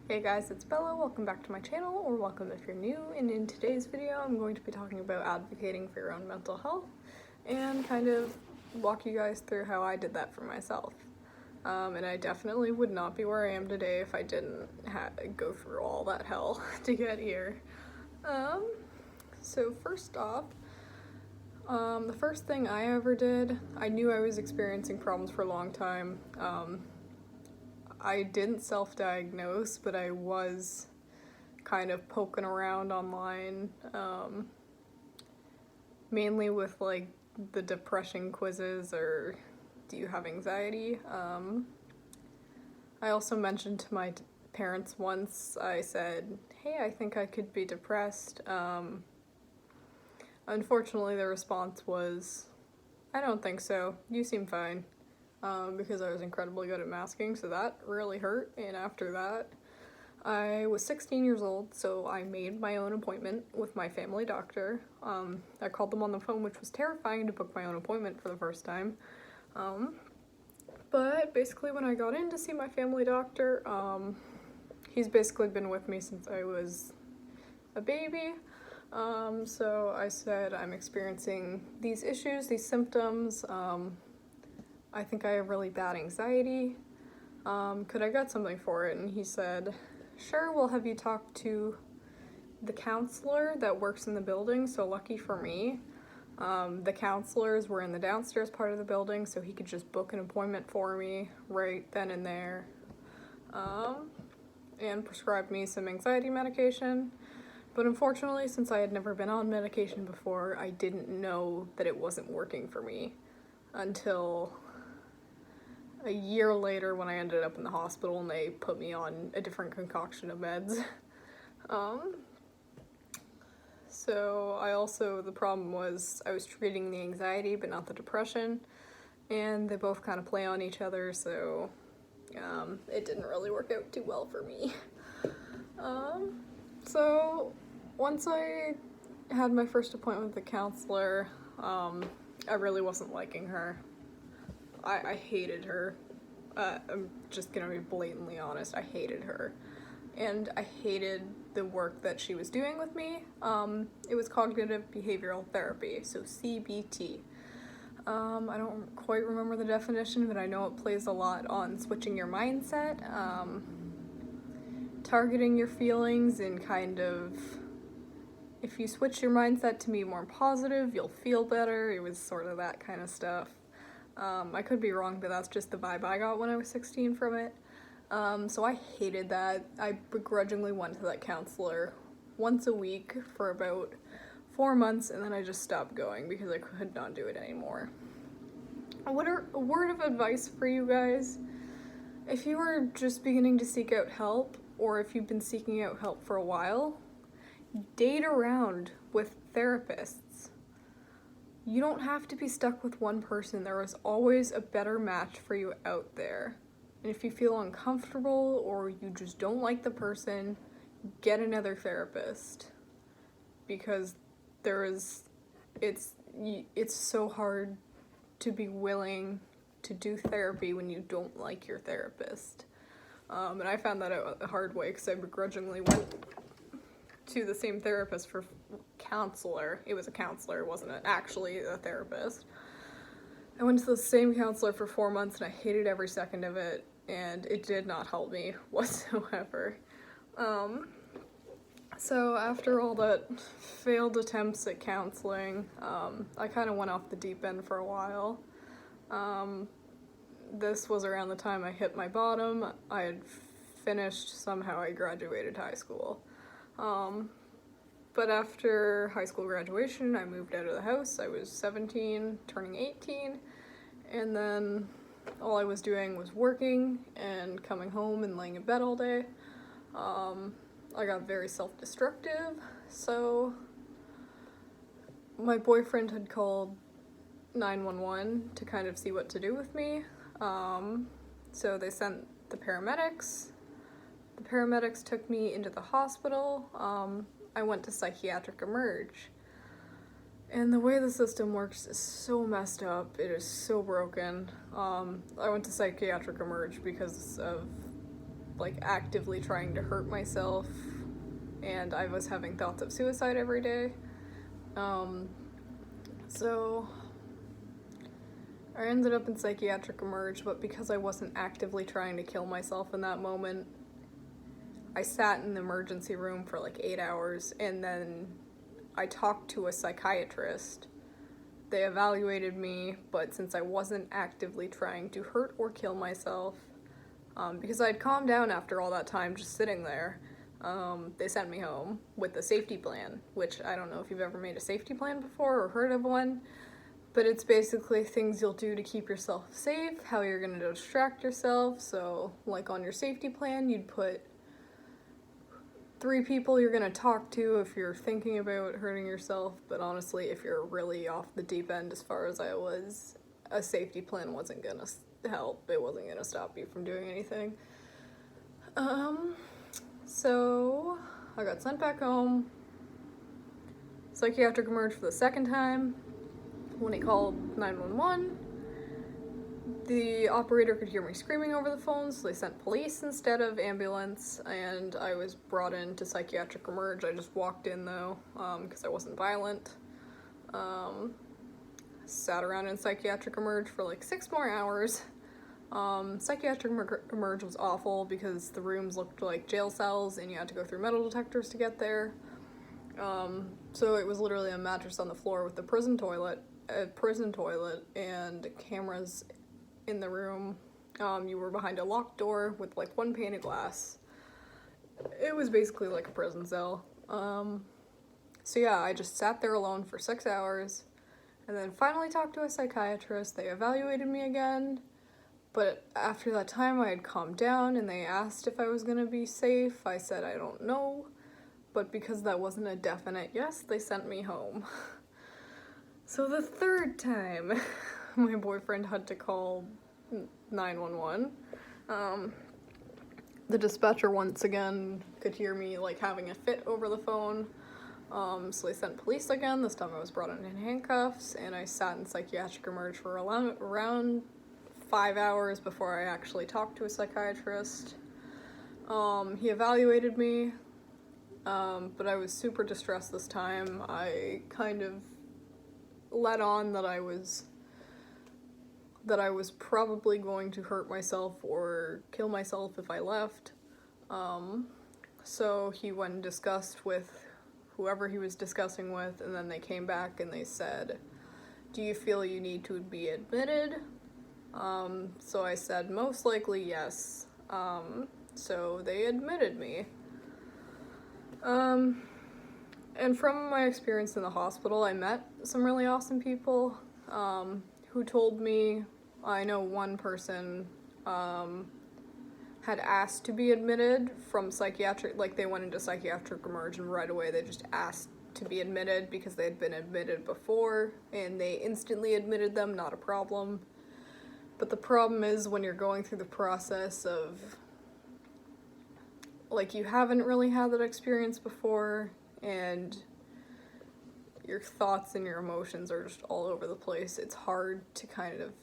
Hey guys, it's Bella. Welcome back to my channel, or welcome if you're new. And in today's video, I'm going to be talking about advocating for your own mental health and kind of walk you guys through how I did that for myself. And I definitely would not be where I am today if I didn't go through all that hell to get here. So first off, the first thing I ever did, I knew I was experiencing problems for a long time. I didn't self-diagnose, but I was kind of poking around online, mainly with like the depression quizzes or do you have anxiety? I also mentioned to my parents once, I said, hey, I think I could be depressed. Unfortunately, the response was, I don't think so, you seem fine. Because I was incredibly good at masking, so that really hurt. And after that, I was 16 years old, so I made my own appointment with my family doctor. I called them on the phone, which was terrifying to book my own appointment for the first time. But basically when I got in to see my family doctor, he's basically been with me since I was a baby. So I said, I'm experiencing these issues, these symptoms. I think I have really bad anxiety. Could I get something for it? And he said, sure, we'll have you talk to the counselor that works in the building. So lucky for me, the counselors were in the downstairs part of the building, so he could just book an appointment for me right then and there, and prescribe me some anxiety medication. But unfortunately, since I had never been on medication before, I didn't know that it wasn't working for me until a year later when I ended up in the hospital and they put me on a different concoction of meds. So the problem was I was treating the anxiety but not the depression, and they both kind of play on each other, so it didn't really work out too well for me. So once I had my first appointment with the counselor, I really wasn't liking her. I hated her. I'm just gonna be blatantly honest, I hated her. And I hated the work that she was doing with me. It was cognitive behavioral therapy, so CBT. I don't quite remember the definition, but I know it plays a lot on switching your mindset, targeting your feelings, and kind of, if you switch your mindset to be more positive, you'll feel better. It was sort of that kind of stuff. I could be wrong, but that's just the vibe I got when I was 16 from it. So I hated that. I begrudgingly went to that counselor once a week for about 4 months, and then I just stopped going because I could not do it anymore. A word of advice for you guys: if you are just beginning to seek out help, or if you've been seeking out help for a while, date around with therapists. You don't have to be stuck with one person. There is always a better match for you out there. And if you feel uncomfortable or you just don't like the person, get another therapist. Because it's so hard to be willing to do therapy when you don't like your therapist. And I found that out the hard way because I begrudgingly went to the same therapist for counselor. It was a counselor, it wasn't actually a therapist. I went to the same counselor for 4 months and I hated every second of it, and it did not help me whatsoever. So after all that failed attempts at counseling, I kind of went off the deep end for a while. This was around the time I hit my bottom. I had finished, somehow I graduated high school. But after high school graduation, I moved out of the house. I was 17, turning 18, and then all I was doing was working and coming home and laying in bed all day. I got very self-destructive, so my boyfriend had called 911 to kind of see what to do with me. So they sent the paramedics. The paramedics took me into the hospital. I went to Psychiatric Emerge. And the way the system works is so messed up. It is so broken. I went to Psychiatric Emerge because of like actively trying to hurt myself, and I was having thoughts of suicide every day. So I ended up in psychiatric emerge, but because I wasn't actively trying to kill myself in that moment, I sat in the emergency room for like 8 hours, and then I talked to a psychiatrist. They evaluated me, but since I wasn't actively trying to hurt or kill myself, because I'd calmed down after all that time just sitting there, they sent me home with a safety plan, which I don't know if you've ever made a safety plan before or heard of one, but it's basically things you'll do to keep yourself safe, how you're going to distract yourself. So, like on your safety plan, you'd put 3 people you're going to talk to if you're thinking about hurting yourself, but honestly, if you're really off the deep end as far as I was, a safety plan wasn't going to help. It wasn't going to stop you from doing anything. So I got sent back home. Psychiatric emerged for the second time. When he called 911, the operator could hear me screaming over the phone, so they sent police instead of ambulance, and I was brought into psychiatric emerge. I just walked in though, because I wasn't violent. Sat around in psychiatric emerge for like 6 more hours. Psychiatric emerge was awful because the rooms looked like jail cells and you had to go through metal detectors to get there. So it was literally a mattress on the floor with a prison toilet and cameras in the room. You were behind a locked door with like 1 pane of glass. It was basically like a prison cell. So yeah, I just sat there alone for 6 hours and then finally talked to a psychiatrist. They evaluated me again, but after that time I had calmed down and they asked if I was gonna be safe. I said I don't know, but because that wasn't a definite yes, they sent me home. So the third time, my boyfriend had to call 911. The dispatcher once again could hear me like having a fit over the phone. So they sent police again. This time I was brought in handcuffs, and I sat in psychiatric emerge for around 5 hours before I actually talked to a psychiatrist. He evaluated me, but I was super distressed this time. I kind of let on that I was probably going to hurt myself or kill myself if I left. So he went and discussed with whoever he was discussing with, and then they came back and they said, "Do you feel you need to be admitted?" So I said, most likely yes. So they admitted me. And from my experience in the hospital, I met some really awesome people, who told me, I know one person, had asked to be admitted from psychiatric, like they went into psychiatric emerge and right away they just asked to be admitted because they had been admitted before and they instantly admitted them, not a problem. But the problem is when you're going through the process of, like, you haven't really had that experience before and your thoughts and your emotions are just all over the place. It's hard to kind of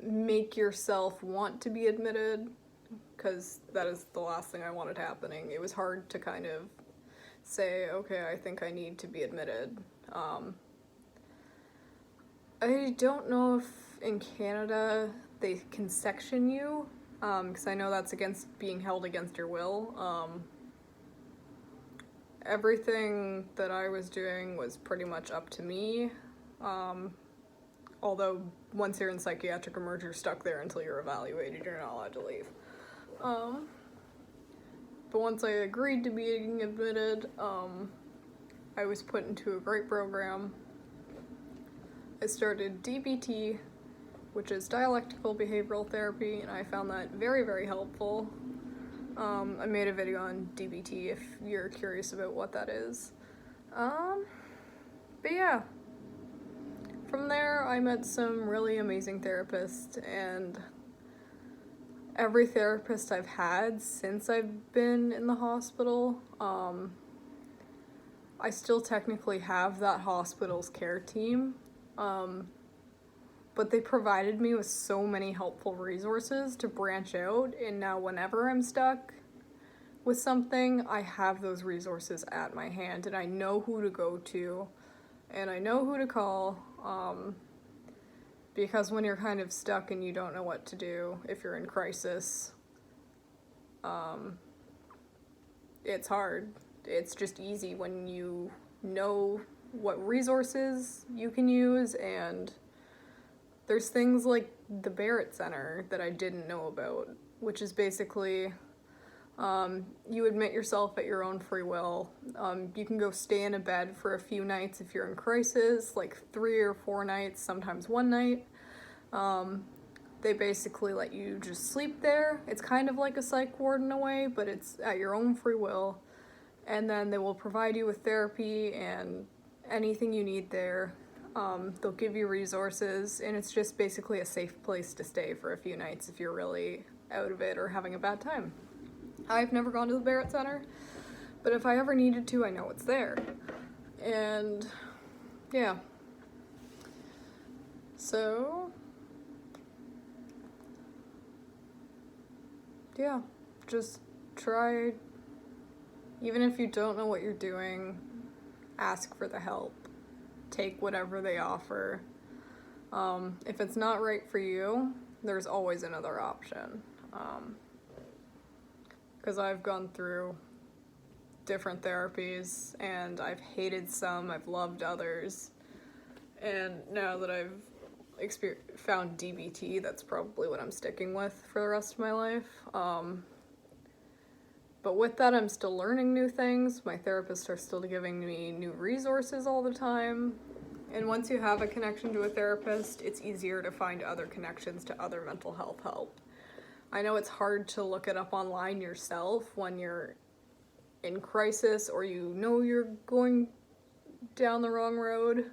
make yourself want to be admitted, because that is the last thing I wanted happening. It was hard to kind of say, okay, I think I need to be admitted. I don't know if in Canada they can section you, because I know that's against being held against your will. Everything that I was doing was pretty much up to me. Although once you're in psychiatric emerge, you're stuck there until you're evaluated. You're not allowed to leave. But once I agreed to being admitted, I was put into a great program. I started DBT, which is dialectical behavioral therapy, and I found that very, very helpful. I made a video on DBT if you're curious about what that is. But yeah. From there, I met some really amazing therapists, and every therapist I've had since I've been in the hospital, I still technically have that hospital's care team. but they provided me with so many helpful resources to branch out, and now whenever I'm stuck with something, I have those resources at my hand, and I know who to go to, and I know who to call, because when you're kind of stuck and you don't know what to do, if you're in crisis, it's hard. It's just easy when you know what resources you can use, and there's things like the Barrett Center that I didn't know about, which is basically you admit yourself at your own free will. You can go stay in a bed for a few nights if you're in crisis, like 3 or 4 nights, sometimes 1 night. They basically let you just sleep there. It's kind of like a psych ward in a way, but it's at your own free will. And then they will provide you with therapy and anything you need there. They'll give you resources, and it's just basically a safe place to stay for a few nights if you're really out of it or having a bad time. I've never gone to the Barrett Center, but if I ever needed to, I know it's there. And yeah. So yeah, just try, even if you don't know what you're doing, ask for the help. Take whatever they offer. If it's not right for you, there's always another option. Because I've gone through different therapies, and I've hated some, I've loved others, and now that I've found DBT, that's probably what I'm sticking with for the rest of my life. But with that, I'm still learning new things. My therapists are still giving me new resources all the time. And once you have a connection to a therapist, it's easier to find other connections to other mental health help. I know it's hard to look it up online yourself when you're in crisis or you know you're going down the wrong road.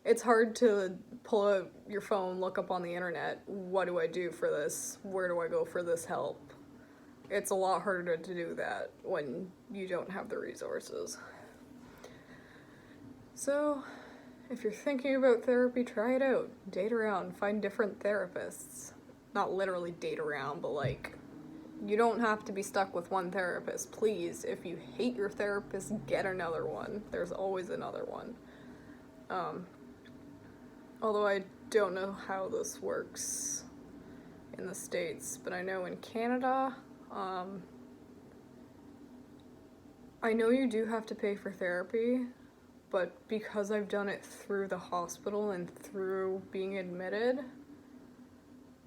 It's hard to pull out your phone, look up on the internet, what do I do for this? Where do I go for this help? It's a lot harder to do that when you don't have the resources. So, if you're thinking about therapy, try it out. Date around, find different therapists. Not literally date around, but like, you don't have to be stuck with one therapist. Please, if you hate your therapist, get another one. There's always another one. Although I don't know how this works in the States, but I know in Canada, I know you do have to pay for therapy, but because I've done it through the hospital and through being admitted,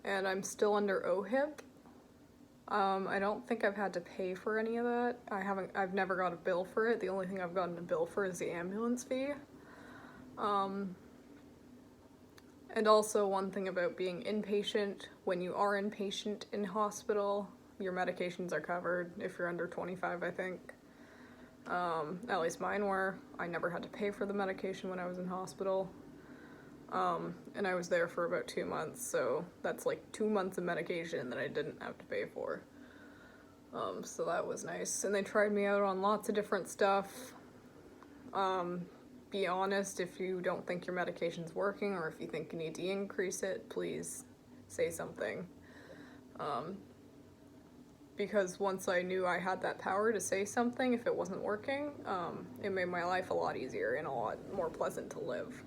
and I'm still under OHIP, I don't think I've had to pay for any of that. I've never got a bill for it. The only thing I've gotten a bill for is the ambulance fee. And also one thing about being inpatient, when you are inpatient in hospital, your medications are covered if you're under 25, I think. At least mine were. I never had to pay for the medication when I was in hospital. And I was there for about 2 months, so that's like 2 months of medication that I didn't have to pay for. So that was nice. And they tried me out on lots of different stuff. Be honest, if you don't think your medication's working or if you think you need to increase it, please say something. Because once I knew I had that power to say something if it wasn't working, it made my life a lot easier and a lot more pleasant to live.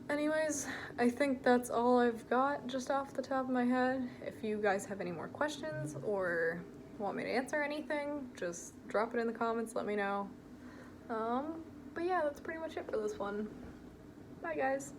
Anyways, I think that's all I've got just off the top of my head. If you guys have any more questions or want me to answer anything, just drop it in the comments, let me know. But yeah, that's pretty much it for this one. Bye guys.